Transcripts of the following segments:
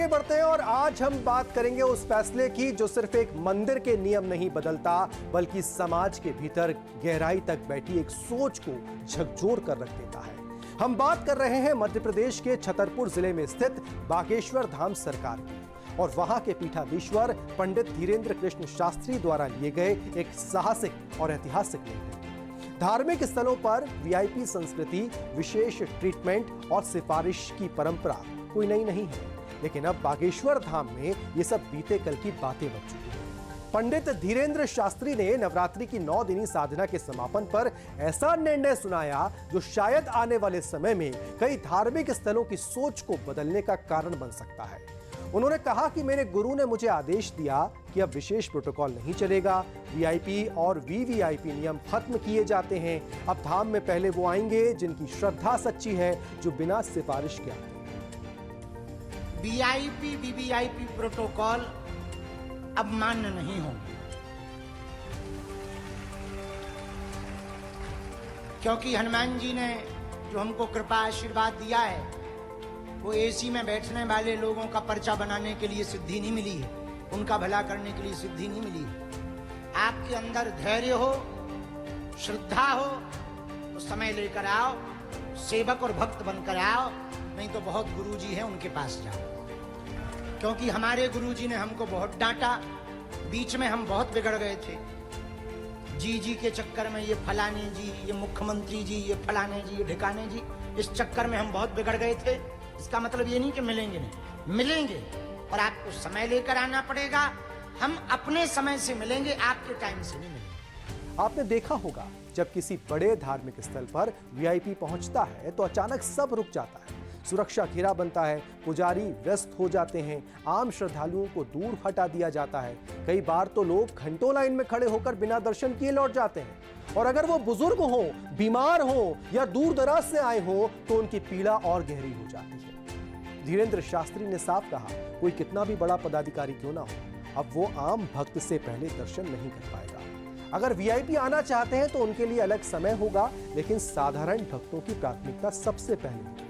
आगे बढ़ते हैं और आज हम बात करेंगे उस फैसले की जो सिर्फ एक मंदिर के नियम नहीं बदलता बल्कि समाज के भीतर गहराई तक बैठी एक सोच को झकझोर कर रख देता है। हम बात कर रहे हैं मध्य प्रदेश के छतरपुर जिले में स्थित बागेश्वर धाम सरकार की और वहां के पीठाधीश्वर पंडित धीरेन्द्र कृष्ण शास्त्री द्वारा लिए गए एक साहसिक और ऐतिहासिक निर्णय। धार्मिक स्थलों पर वीआईपी संस्कृति, विशेष ट्रीटमेंट और सिफारिश की परंपरा कोई नई नहीं है, लेकिन अब बागेश्वर धाम में ये सब बीते कल की बातें बन चुकी हैं। पंडित धीरेन्द्र शास्त्री ने नवरात्रि की 9 दिनी साधना के समापन पर ऐसा निर्णय सुनाया जो शायद आने वाले समय में कई धार्मिक स्थलों की सोच को बदलने का कारण बन सकता है। उन्होंने कहा कि मेरे गुरु ने मुझे आदेश दिया कि अब विशेष प्रोटोकॉल नहीं चलेगा, वीआईपी और वीवीआईपी नियम खत्म किए जाते हैं। अब धाम में पहले वो आएंगे जिनकी श्रद्धा सच्ची है, जो बिना सिफारिश के आते हैं। वीआईपी वीवीआईपी प्रोटोकॉल अब मान्य नहीं होंगे, क्योंकि हनुमान जी ने जो हमको कृपा आशीर्वाद दिया है वो एसी में बैठने वाले लोगों का पर्चा बनाने के लिए सिद्धि नहीं मिली है, उनका भला करने के लिए सिद्धि नहीं मिली है। आपके अंदर धैर्य हो, श्रद्धा हो तो समय लेकर आओ, सेवक और भक्त बनकर आओ, नहीं तो बहुत गुरुजी हैं उनके पास जाओ। क्योंकि हमारे गुरुजी ने हमको बहुत डांटा, बीच में हम बहुत बिगड़ गए थे। जी के चक्कर में, ये फलाने जी, ये मुख्यमंत्री जी, ये फलाने जी, ये ढिकाने जी, इस चक्कर में हम बहुत बिगड़ गए थे। इसका मतलब ये नहीं कि मिलेंगे नहीं, मिलेंगे, और आपको समय लेकर आना पड़ेगा। हम अपने समय से मिलेंगे, आपके टाइम से नहीं मिलेंगे। आपने देखा होगा जब किसी बड़े धार्मिक स्थल पर वीआईपी पहुंचता है तो अचानक सब रुक जाता है, सुरक्षा घेरा बनता है, पुजारी व्यस्त हो जाते हैं, आम श्रद्धालुओं को दूर हटा दिया जाता है। कई बार तो लोग घंटों लाइन में खड़े होकर बिना दर्शन किए लौट जाते हैं, और अगर वो बुजुर्ग हो, बीमार हो या दूर दराज से आए हो तो उनकी पीड़ा और गहरी हो जाती है। धीरेन्द्र शास्त्री ने साफ कहा, कोई कितना भी बड़ा पदाधिकारी क्यों ना हो, अब वो आम भक्त से पहले दर्शन नहीं कर पाएगा। अगर वीआईपी आना चाहते हैं तो उनके लिए अलग समय होगा, लेकिन साधारण भक्तों की प्राथमिकता सबसे पहले होगी।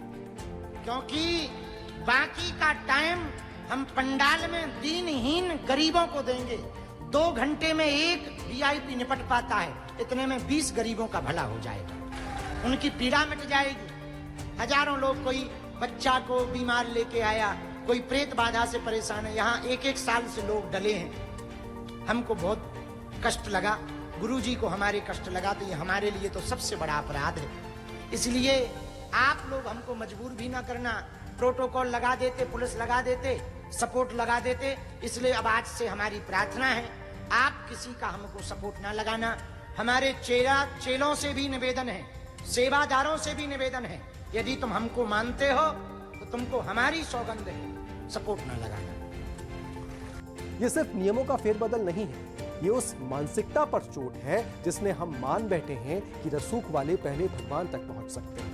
क्योंकि बाकी का टाइम हम पंडाल में दीनहीन गरीबों को देंगे। 2 घंटे में एक वीआईपी निपट पाता है, इतने में 20 गरीबों का भला हो जाएगा, उनकी पीड़ा मिट जाएगी। हजारों लोग, कोई बच्चा को बीमार लेके आया, कोई प्रेत बाधा से परेशान है, यहाँ 1-1 साल से लोग डले हैं। हमको बहुत कष्ट लगा, गुरुजी को हमारे कष्ट लगा, तो ये हमारे लिए तो सबसे बड़ा अपराध है। इसलिए आप लोग हमको मजबूर भी ना करना, प्रोटोकॉल लगा देते, पुलिस लगा देते, सपोर्ट लगा देते। इसलिए अब आज से हमारी प्रार्थना है, आप किसी का हमको सपोर्ट ना लगाना। हमारे चेलों से भी निवेदन है, सेवादारों से भी निवेदन है, यदि तुम हमको मानते हो तो तुमको हमारी सौगंध है, सपोर्ट ना लगाना। ये सिर्फ नियमों का फेरबदल नहीं है, ये उस मानसिकता पर चोट है जिसने हम मान बैठे हैं कि रसूख वाले पहले भगवान तक पहुंच सकते हैं।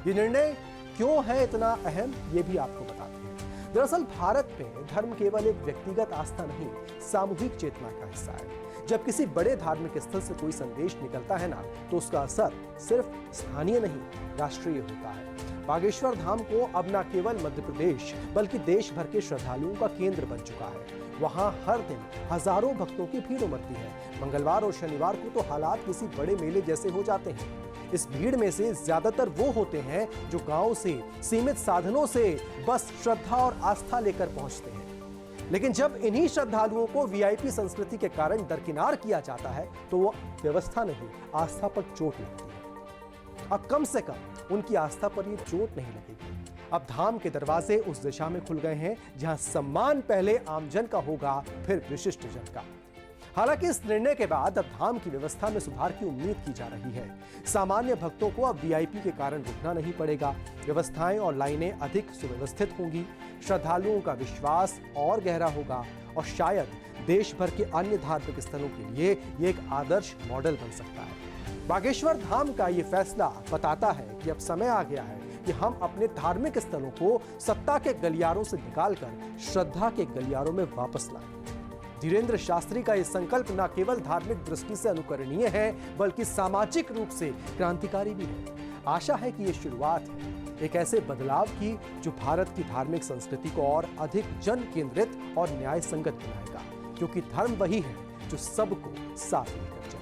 ये निर्णय क्यों है इतना अहम, ये भी आपको बताते हैं। दरअसल भारत में धर्म केवल एक व्यक्तिगत आस्था नहीं, सामूहिक चेतना का हिस्सा है। जब किसी बड़े धार्मिक स्थल से कोई संदेश निकलता है ना, तो उसका असर सिर्फ स्थानीय नहीं, राष्ट्रीय होता है। बागेश्वर धाम को अब न केवल मध्य प्रदेश बल्कि देश भर के श्रद्धालुओं का केंद्र बन चुका है। वहां हर दिन हजारों भक्तों की भीड़ उमड़ती है। मंगलवार और शनिवार को तो हालात किसी बड़े मेले जैसे हो जाते हैं। इस भीड़ में से ज्यादातर वो होते हैं जो गांव से सीमित साधनों से बस श्रद्धा और आस्था लेकर पहुंचते हैं। लेकिन जब इन्हीं श्रद्धालुओं को वीआईपी संस्कृति के कारण दरकिनार किया जाता है तो वो व्यवस्था नहीं, आस्था पर चोट लगती है। अब कम से कम उनकी आस्था पर ये चोट नहीं लगेगी। अब धाम के दरवाजे उस दिशा में खुल गए हैं जहां सम्मान पहले आमजन का होगा, फिर विशिष्ट जन का। हालांकि इस निर्णय के बाद अब धाम की व्यवस्था में सुधार की उम्मीद की जा रही है। सामान्य भक्तों को अब वीआईपी के कारण रुकना नहीं पड़ेगा, व्यवस्थाएं और लाइनें अधिक सुव्यवस्थित होंगी, श्रद्धालुओं का विश्वास और गहरा होगा, और शायद देश भर के अन्य धार्मिक स्थलों के लिए ये एक आदर्श मॉडल बन सकता है। बागेश्वर धाम का ये फैसला बताता है कि अब समय आ गया है कि हम अपने धार्मिक स्थलों को सत्ता के गलियारों से निकालकर श्रद्धा के गलियारों में वापस लाएं। धीरेन्द्र शास्त्री का यह संकल्प न केवल धार्मिक दृष्टि से अनुकरणीय है बल्कि सामाजिक रूप से क्रांतिकारी भी है। आशा है कि यह शुरुआत है, एक ऐसे बदलाव की जो भारत की धार्मिक संस्कृति को और अधिक जन केंद्रित और न्याय संगत बनाएगा, क्योंकि धर्म वही है जो सबको साथ लेकर चले।